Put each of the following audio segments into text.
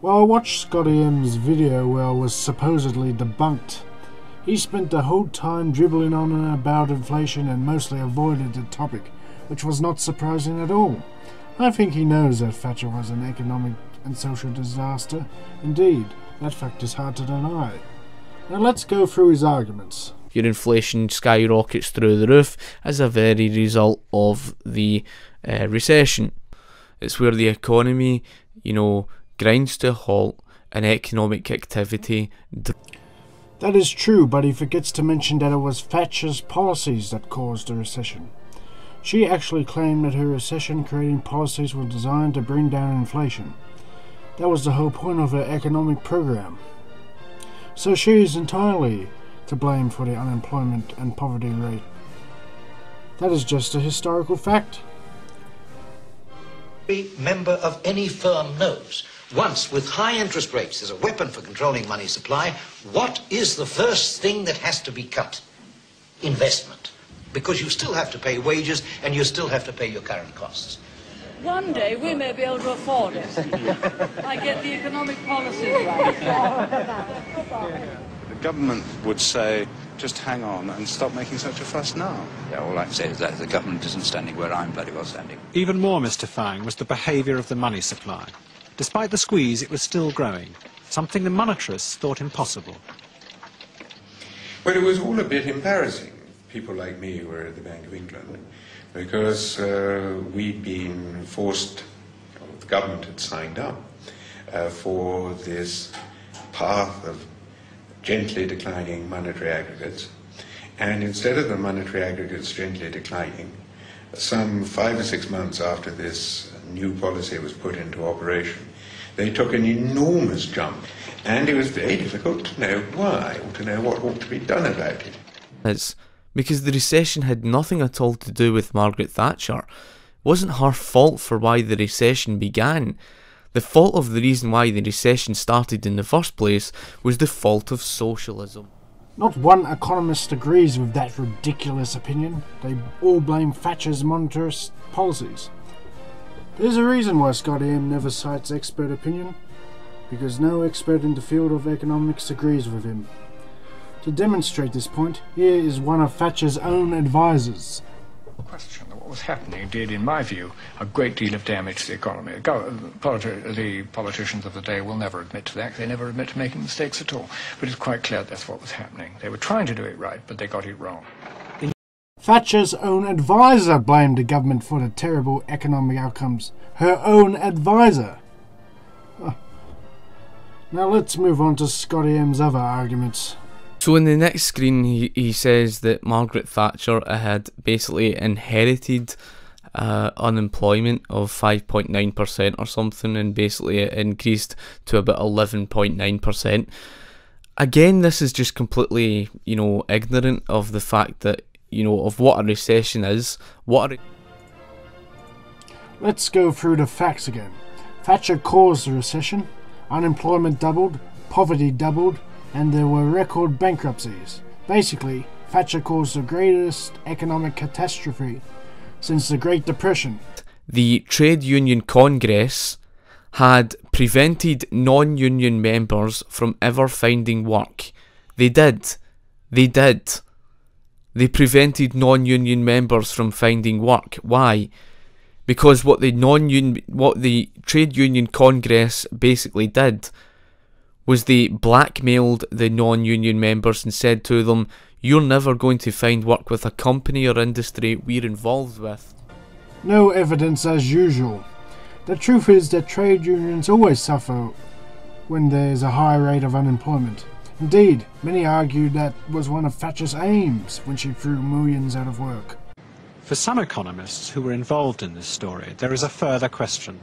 Well, I watched ScottyM's video where it was supposedly debunked. He spent the whole time dribbling on and about inflation and mostly avoided the topic, which was not surprising at all. I think he knows that Thatcher was an economic and social disaster. Indeed, that fact is hard to deny. Now let's go through his arguments. Your inflation skyrockets through the roof as a very result of the recession. It's where the economy, grinds to a halt and economic activity. That is true, but he forgets to mention that it was Thatcher's policies that caused the recession. She actually claimed that her recession-creating policies were designed to bring down inflation. That was the whole point of her economic program. So she is entirely to blame for the unemployment and poverty rate. That is just a historical fact. Every member of any firm knows, once with high interest rates as a weapon for controlling money supply, what is the first thing that has to be cut? Investment. Because you still have to pay wages and you still have to pay your current costs. One day we may be able to afford it. I get the economic policies right. The government would say, just hang on and stop making such a fuss now. Yeah, all I can say is that the government isn't standing where I'm bloody well standing. Even more mystifying was the behaviour of the money supply. Despite the squeeze, it was still growing, something the monetarists thought impossible. Well, it was all a bit embarrassing, people like me who were at the Bank of England, because we'd been forced, the government had signed up for this path of gently declining monetary aggregates, and instead of the monetary aggregates gently declining, some 5 or 6 months after this new policy was put into operation, they took an enormous jump, and it was very difficult to know why, or to know what ought to be done about it. It's because the recession had nothing at all to do with Margaret Thatcher. It wasn't her fault for why the recession began. The fault of the reason why the recession started in the first place was the fault of socialism. Not one economist agrees with that ridiculous opinion. They all blame Thatcher's monetarist policies. There's a reason why ScottyM never cites expert opinion, because no expert in the field of economics agrees with him. To demonstrate this point, here is one of Thatcher's own advisors. Question that what was happening did, in my view, a great deal of damage to the economy. The politicians of the day will never admit to that. They never admit to making mistakes at all. But it's quite clear that's what was happening. They were trying to do it right, but they got it wrong. Thatcher's own advisor blamed the government for the terrible economic outcomes. Her own advisor. Now let's move on to ScottyM's other arguments. So in the next screen he says that Margaret Thatcher had basically inherited unemployment of 5.9% or something, and basically it increased to about 11.9%. Again, this is just completely, ignorant of the fact that, of what a recession is. Let's go through the facts again. Thatcher caused the recession, unemployment doubled, poverty doubled, and there were record bankruptcies. Basically, Thatcher caused the greatest economic catastrophe since the Great Depression. The Trade Union Congress had prevented non-union members from ever finding work. They did. They prevented non-union members from finding work. Why? Because what the Trade Union Congress basically did was they blackmailed the non-union members and said to them, you're never going to find work with a company or industry we're involved with. No evidence as usual. The truth is that trade unions always suffer when there's a high rate of unemployment. Indeed, many argue that was one of Thatcher's aims when she threw millions out of work. For some economists who were involved in this story, there is a further question.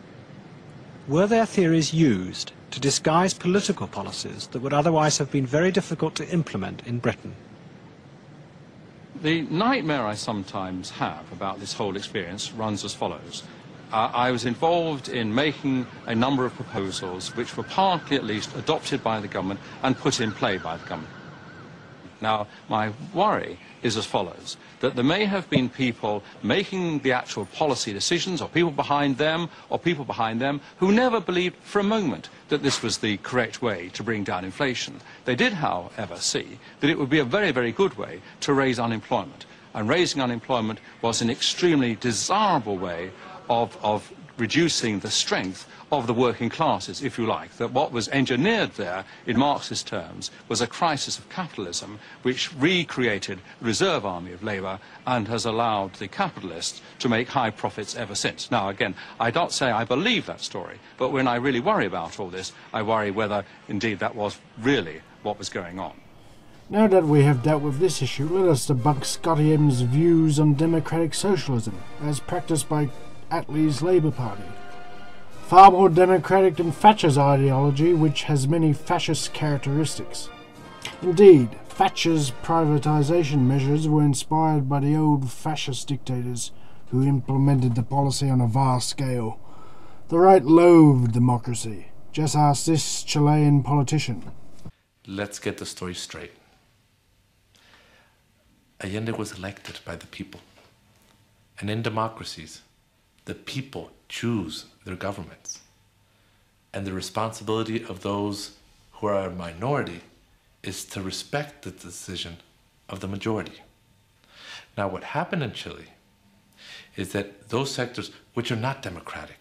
Were their theories used to disguise political policies that would otherwise have been very difficult to implement in Britain? The nightmare I sometimes have about this whole experience runs as follows. I was involved in making a number of proposals which were partly at least adopted by the government and put in play by the government. Now, my worry is as follows, that there may have been people making the actual policy decisions, or people behind them, who never believed for a moment that this was the correct way to bring down inflation. They did, however, see that it would be a very, very good way to raise unemployment. And raising unemployment was an extremely desirable way of reducing the strength of the working classes, if you like. That what was engineered there, in Marxist terms, was a crisis of capitalism which recreated the reserve army of labour and has allowed the capitalists to make high profits ever since. Now, again, I don't say I believe that story, but when I really worry about all this, I worry whether, indeed, that was really what was going on. Now that we have dealt with this issue, let us debunk ScottyM's views on democratic socialism, as practiced by Attlee's Labour Party. Far more democratic than Thatcher's ideology, which has many fascist characteristics. Indeed, Thatcher's privatisation measures were inspired by the old fascist dictators who implemented the policy on a vast scale. The right loathed democracy. Just ask this Chilean politician. Let's get the story straight. Allende was elected by the people. And in democracies, the people choose their governments. And the responsibility of those who are a minority is to respect the decision of the majority. Now, what happened in Chile is that those sectors which are not democratic,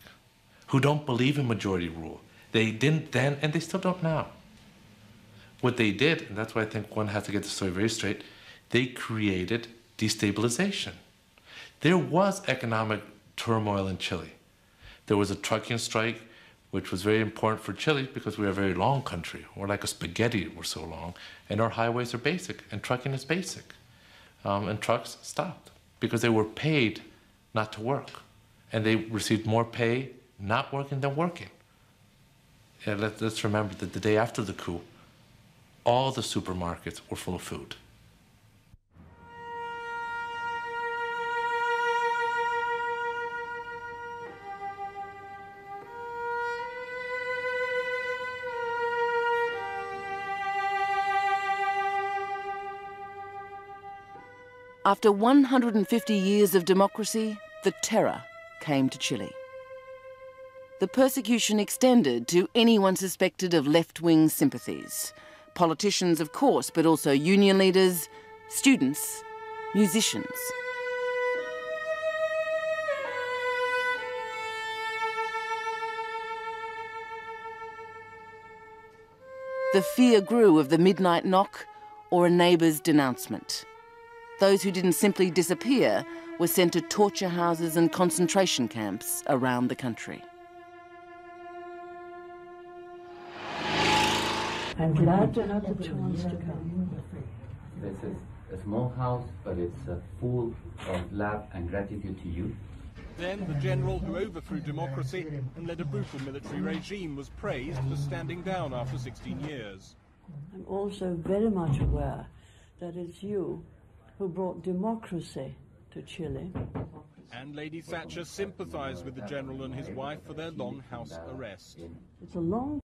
who don't believe in majority rule, they didn't then and they still don't now. What they did, and that's why I think one has to get the story very straight, they created destabilization. There was economic turmoil in Chile. There was a trucking strike, which was very important for Chile because we're a very long country. We're like a spaghetti, we're so long. And our highways are basic, and trucking is basic. And trucks stopped because they were paid not to work. And they received more pay not working than working. Yeah, let's remember that the day after the coup, all the supermarkets were full of food. After 150 years of democracy, the terror came to Chile. The persecution extended to anyone suspected of left-wing sympathies. Politicians, of course, but also union leaders, students, musicians. The fear grew of the midnight knock or a neighbour's denouncement. Those who didn't simply disappear were sent to torture houses and concentration camps around the country. I'm glad to have the chance to come. This is a small house, but it's full of love and gratitude to you. Then the general who overthrew democracy and led a brutal military regime was praised for standing down after 16 years. I'm also very much aware that it's you who brought democracy to Chile. And Lady Thatcher sympathised with the general and his wife for their long house arrest. It's a long